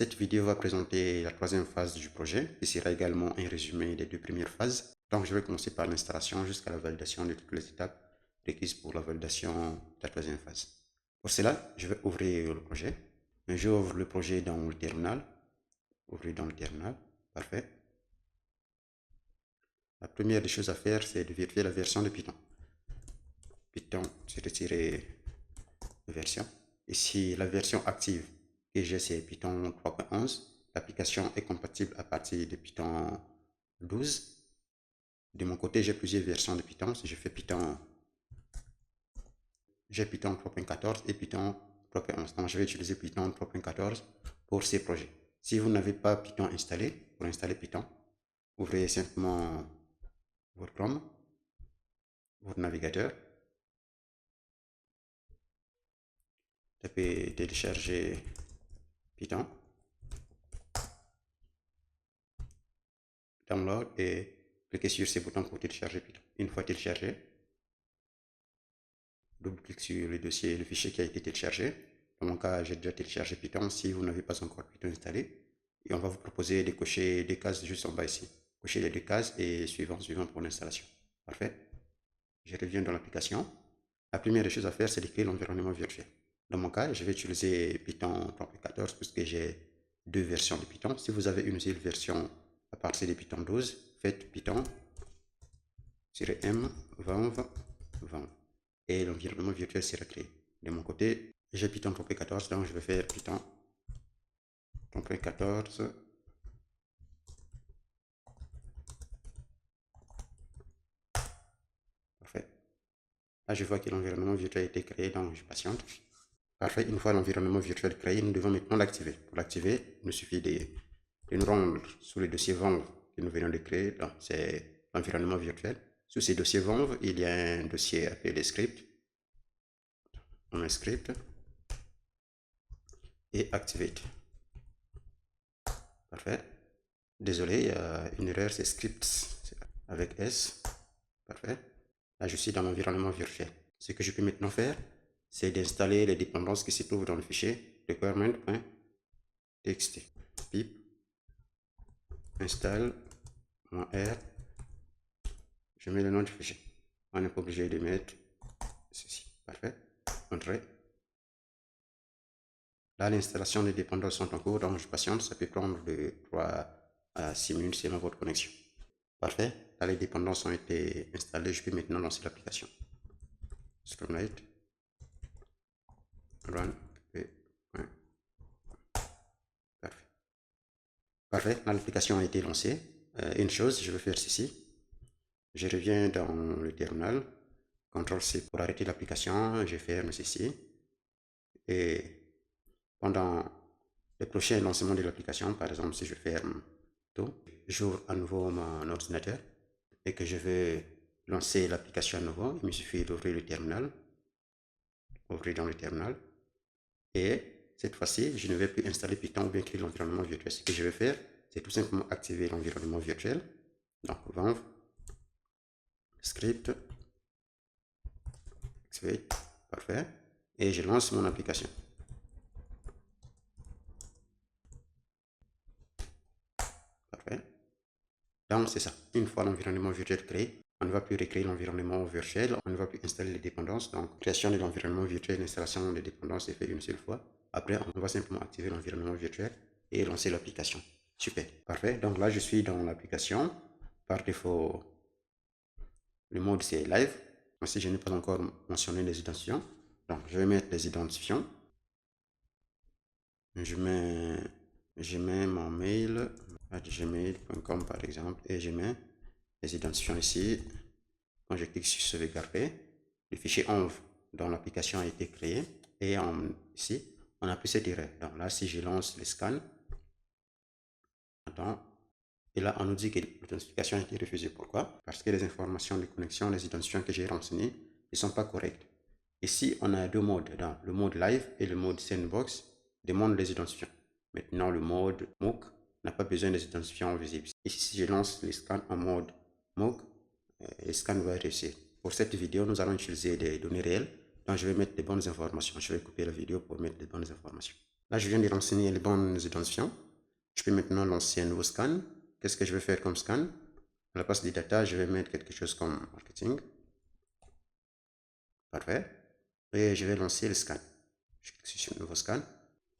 Cette vidéo va présenter la troisième phase du projet, qui sera également un résumé des deux premières phases. Donc, je vais commencer par l'installation jusqu'à la validation de toutes les étapes requises pour la validation de la troisième phase. Pour cela, je vais ouvrir le projet. J'ouvre le projet dans le terminal. Ouvrir dans le terminal. Parfait. La première des choses à faire, c'est de vérifier la version de Python. Python, version. Ici, la version active que j'ai, c'est Python 3.11. L'application est compatible à partir de Python 12. De mon côté, j'ai plusieurs versions de Python. Si je fais Python, j'ai Python 3.14 et Python 3.11. Donc, je vais utiliser Python 3.14 pour ces projets. Si vous n'avez pas Python installé, pour installer Python, ouvrez simplement votre Chrome, votre navigateur. Tapez télécharger Python, download et cliquez sur ces boutons pour télécharger Python. Une fois téléchargé, double-clic sur le dossier, le fichier qui a été téléchargé. Dans mon cas, j'ai déjà téléchargé Python. Si vous n'avez pas encore Python installé, et on va vous proposer de cocher des cases juste en bas ici. Cochez les deux cases et suivant pour l'installation. Parfait. Je reviens dans l'application. La première des choses à faire, c'est de créer l'environnement virtuel. Dans mon cas, je vais utiliser Python 3.14 puisque j'ai deux versions de Python. Si vous avez une seule version à partir de Python 12, faites Python-m 20 et l'environnement virtuel sera créé. De mon côté, j'ai Python 3.14, donc je vais faire Python 3.14. Parfait. Là, je vois que l'environnement virtuel a été créé, donc je patiente. Parfait. Une fois l'environnement virtuel créé, nous devons maintenant l'activer. Pour l'activer, il nous suffit de nous rendre sur le dossier Valve que nous venons de créer. Donc, c'est l'environnement virtuel. Sur ces dossiers Valve, il y a un dossier appelé script. On met script et activate. Parfait. Désolé, il y a une erreur, c'est scripts avec S. Parfait. Là, je suis dans l'environnement virtuel. Ce que je peux maintenant faire, c'est d'installer les dépendances qui se trouvent dans le fichier requirement.txt. Pip install -r. Je mets le nom du fichier. On n'est pas obligé de mettre ceci. Parfait. Entrée. Là, l'installation des dépendances sont en cours, donc je patiente. Ça peut prendre de 3 à 6 minutes selon votre connexion. Parfait. Là, les dépendances ont été installées. Je peux maintenant lancer l'application. Stormlight. Run. Parfait. Parfait. Là, l'application a été lancée. Une chose, je vais faire ceci. Je reviens dans le terminal. CTRL-C pour arrêter l'application. Je ferme ceci. Et pendant le prochain lancement de l'application, par exemple, si je ferme tout, j'ouvre à nouveau mon ordinateur et que je veux lancer l'application à nouveau, il me suffit d'ouvrir le terminal, ouvrir dans le terminal, et cette fois-ci, je ne vais plus installer Python ou bien créer l'environnement virtuel. Ce que je vais faire, c'est tout simplement activer l'environnement virtuel. Donc, Valve, script, activate, parfait, et je lance mon application. Parfait. Donc, c'est ça. Une fois l'environnement virtuel créé, on ne va plus recréer l'environnement virtuel, on ne va plus installer les dépendances. Donc, création de l'environnement virtuel, installation des dépendances est fait une seule fois. Après, on va simplement activer l'environnement virtuel et lancer l'application. Super. Parfait. Donc là, je suis dans l'application. Par défaut, le mode c'est live. Si je n'ai pas encore mentionné les identifiants, donc je vais mettre les identifiants. Je mets mon mail gmail.com par exemple et je mets les identifiants ici. Quand je clique sur sauvegarder, le fichier env dans l'application a été créé et ici on a plus cette erreur. Donc là, si je lance le scan, et là on nous dit que l'authentification a été refusée. Pourquoi? Parce que les informations de connexion, les identifiants que j'ai renseignés ne sont pas corrects. Ici on a deux modes, dans le mode live et le mode sandbox demande les identifiants. Maintenant le mode MOOC n'a pas besoin des identifiants visibles. Ici si je lance le scan en mode MOOC, le scan va réussir. Pour cette vidéo, nous allons utiliser des données réelles. Donc, je vais mettre des bonnes informations. Je vais couper la vidéo pour mettre des bonnes informations. Là, je viens de renseigner les bonnes identifiants. Je peux maintenant lancer un nouveau scan. Qu'est-ce que je vais faire comme scan? À la place des data, je vais mettre quelque chose comme marketing. Parfait. Et je vais lancer le scan. Je clique sur nouveau scan.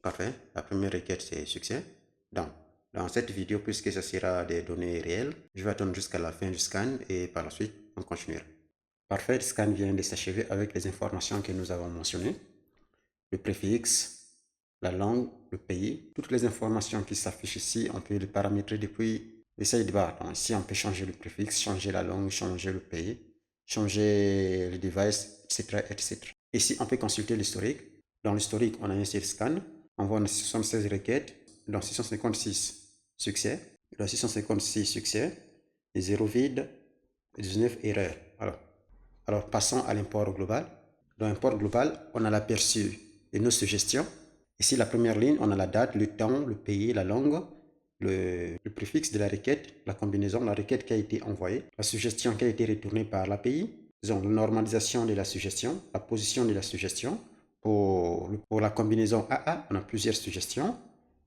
Parfait. La première requête, c'est succès. Donc, dans cette vidéo, puisque ça sera des données réelles, je vais attendre jusqu'à la fin du scan et par la suite, on continuera. Parfait. Le scan vient de s'achever avec les informations que nous avons mentionnées. Le préfixe, la langue, le pays. Toutes les informations qui s'affichent ici, on peut les paramétrer depuis le sidebar. Donc, ici, on peut changer le préfixe, changer la langue, changer le pays, changer le device, etc., etc. Ici, on peut consulter l'historique. Dans l'historique, on a un seul scan. On voit 76 requêtes, dans 656 succès. Dans 656 succès, 0 vide, 19 erreurs. Alors passons à l'import global. Dans l'import global, on a l'aperçu de nos suggestions. Ici, la première ligne, on a la date, le temps, le pays, la langue, le préfixe de la requête, la combinaison, la requête qui a été envoyée, la suggestion qui a été retournée par l'API, disons la normalisation de la suggestion, la position de la suggestion. Pour la combinaison AA, on a plusieurs suggestions,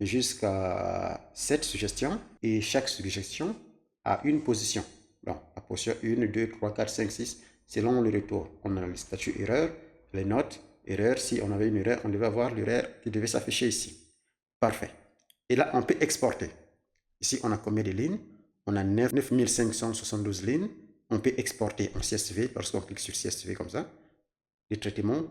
jusqu'à 7 suggestions, et chaque suggestion a une position. Donc, la position 1, 2, 3, 4, 5, 6, selon le retour. On a le statut erreur, les notes, erreur. Si on avait une erreur, on devait avoir l'erreur qui devait s'afficher ici. Parfait. Et là, on peut exporter. Ici, on a combien de lignes? On a 9572 lignes. On peut exporter en CSV lorsqu'on clique sur CSV comme ça. Le traitement,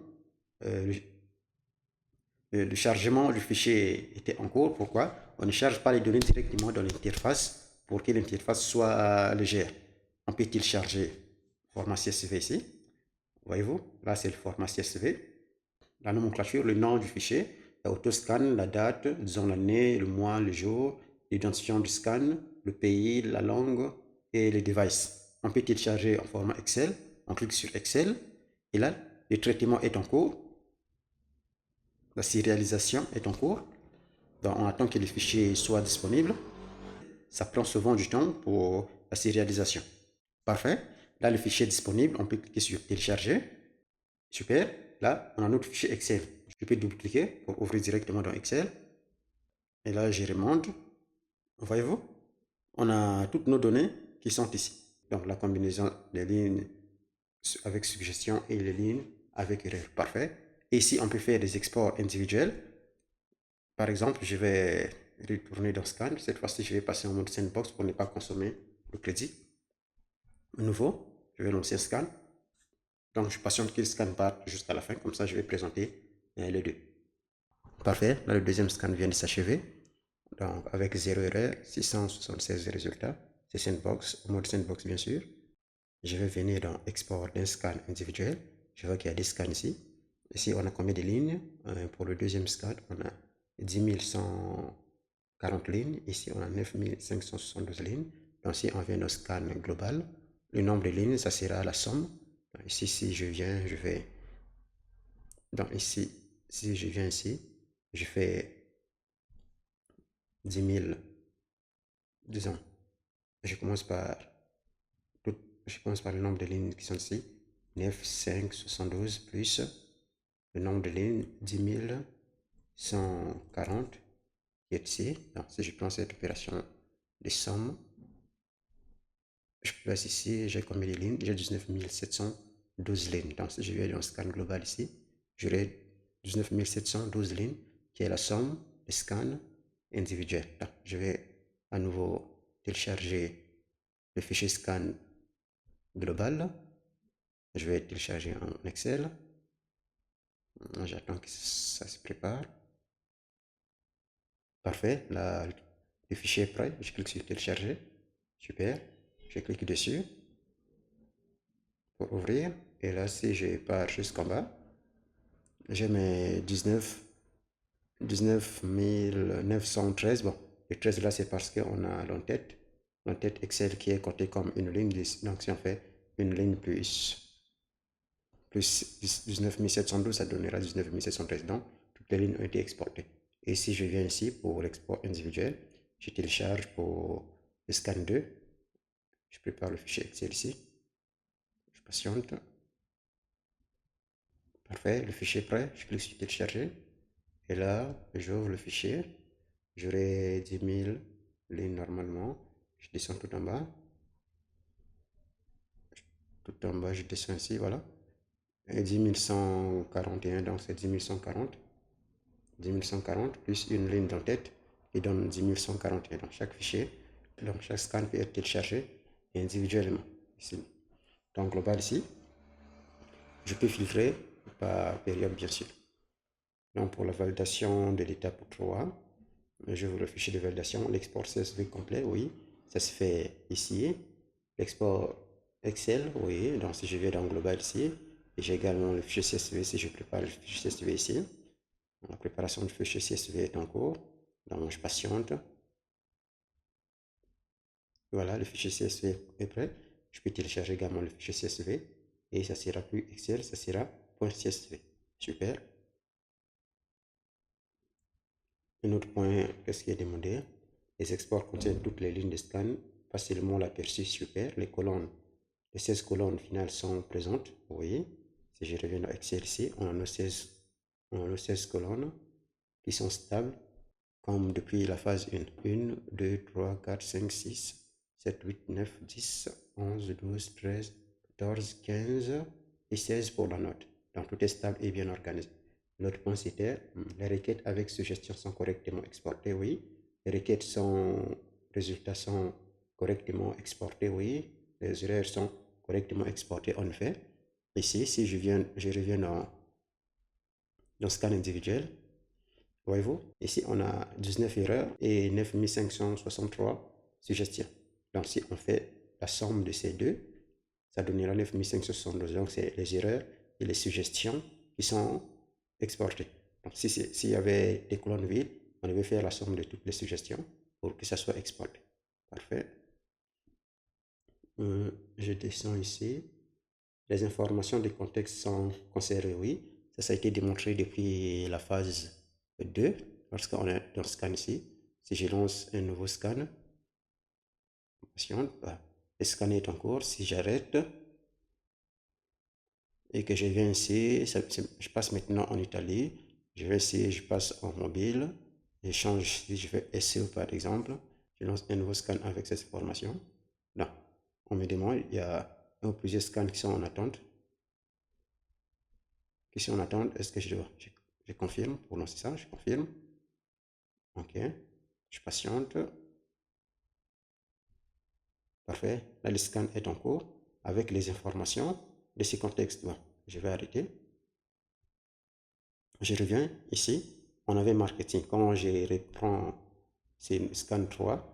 le chargement du fichier était en cours. Pourquoi? On ne charge pas les données directement dans l'interface pour que l'interface soit légère. On peut télécharger le format CSV ici. Voyez-vous? Là, c'est le format CSV. La nomenclature, le nom du fichier, l'autoscan, la date, disons l'année, le mois, le jour, l'identifiant du scan, le pays, la langue et les devices. On peut télécharger en format Excel. On clique sur Excel et là, le traitement est en cours. La sérialisation est en cours. Donc, on attend que le fichier soit disponible. Ça prend souvent du temps pour la sérialisation. Parfait. Là, le fichier est disponible. On peut cliquer sur télécharger. Super. Là, on a notre fichier Excel. Je peux double-cliquer pour ouvrir directement dans Excel. Et là, je remonte. Voyez-vous? On a toutes nos données qui sont ici. Donc, la combinaison des lignes avec suggestion et les lignes avec erreur. Parfait. Et ici, on peut faire des exports individuels. Par exemple, je vais retourner dans Scan. Cette fois-ci, je vais passer en mode sandbox pour ne pas consommer le crédit. À nouveau, je vais lancer Scan. Donc, je patiente qu'il scanne part jusqu'à la fin. Comme ça, je vais présenter les deux. Parfait. Là, le deuxième scan vient de s'achever. Donc, avec 0 erreur, 676 résultats. C'est sandbox, mode sandbox, bien sûr. Je vais venir dans export d'un scan individuel. Je vois qu'il y a des scans ici. Ici, on a combien de lignes? Pour le deuxième scan, on a 10 140 lignes. Ici, on a 9 572 lignes. Donc, si on vient au scan global, le nombre de lignes, ça sera la somme. Donc, ici, si je viens, je vais... Donc, ici, si je viens ici, je fais 10 000, disons, je commence par le nombre de lignes qui sont ici. 9, 5, 72 plus le nombre de lignes 10 140 qui est ici. Donc, si je prends cette opération de somme, je place ici, j'ai combien de lignes? J'ai 19 712 lignes. Donc, si je vais dans le scan global ici, j'aurai 19 712 lignes qui est la somme des scans individuels. Donc, je vais à nouveau télécharger le fichier scan global. Je vais télécharger en Excel. J'attends que ça se prépare. Parfait. Là, le fichier est prêt. Je clique sur télécharger. Super. Je clique dessus pour ouvrir. Et là, si je pars jusqu'en bas, j'ai mes 19 913. Bon, le 13 là, c'est parce qu'on a l'entête Excel qui est compté comme une ligne. Donc, si on fait une ligne plus 19 712, ça donnera 19 713. Donc, toutes les lignes ont été exportées. Et si je viens ici pour l'export individuel, je télécharge pour le scan 2. Je prépare le fichier Excel ici. Je patiente. Parfait, le fichier est prêt. Je clique sur télécharger. Et là, j'ouvre le fichier. J'aurai 10 000 lignes normalement. Je descends tout en bas. Tout en bas, je descends ici, voilà. Et 10 141, donc c'est 10 140. 10 140 plus une ligne d'entête qui donne 10 141 dans chaque fichier. Donc chaque scan peut être téléchargé individuellement ici. Donc global ici, je peux filtrer par période bien sûr. Donc pour la validation de l'étape 3, j'ouvre le fichier de validation, l'export CSV complet, oui, ça se fait ici. L'export Excel, oui, donc si je vais dans global ici, et j'ai également le fichier CSV si je prépare le fichier CSV ici. La préparation du fichier CSV est en cours, donc je patiente. Voilà, le fichier CSV est prêt. Je peux télécharger également le fichier CSV et ça sera plus Excel, ça sera .csv. Super. Un autre point, qu'est-ce qui est demandé? Les exports contiennent toutes les lignes de scan, facilement l'aperçu, super. Les colonnes, les 16 colonnes finales sont présentes. Vous voyez, si je reviens dans Excel ici, on a nos 16 colonnes qui sont stables, comme depuis la phase 1. 1, 2, 3, 4, 5, 6, 7, 8, 9, 10, 11, 12, 13, 14, 15 et 16 pour la note. Donc tout est stable et bien organisé. L'autre point c'était les requêtes avec suggestions sont correctement exportées, oui. Les requêtes résultats sont correctement exportés, oui. Les erreurs sont correctement exportées, en effet. Ici, si je reviens dans scan individuel, voyez-vous, ici on a 19 erreurs et 9563 suggestions. Donc si on fait la somme de ces deux, ça donnera 9572. Donc c'est les erreurs et les suggestions qui sont exportées. Donc s'il y avait des colonnes vides, on devait faire la somme de toutes les suggestions pour que ça soit exporté. Parfait. Je descends ici. Les informations de contexte sont conservées, oui. Ça a été démontré depuis la phase 2, lorsqu'on est dans le scan ici. Si je lance un nouveau scan, le scan est en cours. Si j'arrête et que je viens ici, je passe maintenant en Italie. Je vais ici, je passe en mobile. Je change, si je fais SEO par exemple, je lance un nouveau scan avec cette information. Là, on me demande, il y a un ou plusieurs scans qui sont en attente. En attente, est-ce que je confirme pour lancer ça, je confirme. Ok, je patiente. Parfait, là le scan est en cours avec les informations de ce contexte. Bon, je vais arrêter. Je reviens ici, on avait marketing. Quand je reprends ce scan 3,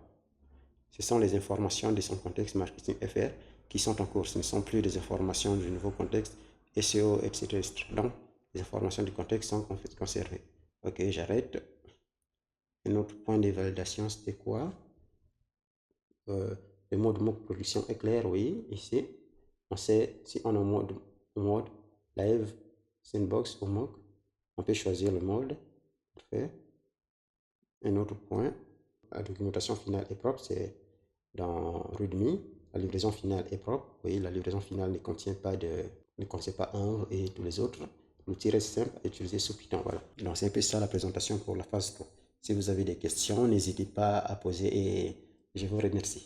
ce sont les informations de son contexte marketing FR qui sont en cours. Ce ne sont plus des informations du nouveau contexte SEO, etc. Donc, les informations du contexte sont conservées. Ok, j'arrête. Un autre point de validation, c'était quoi? Le mode MOOC production est clair, oui. Ici, on sait si on est en mode live, sandbox ou MOOC. On peut choisir le mode. Parfait. Un autre point, la documentation finale est propre, c'est dans README. La livraison finale est propre. Oui, la livraison finale ne contient pas un et tous les autres. L'outil reste simple à utiliser sous Python. Voilà. Donc, c'est un peu ça la présentation pour la phase 3. Si vous avez des questions, n'hésitez pas à poser et je vous remercie.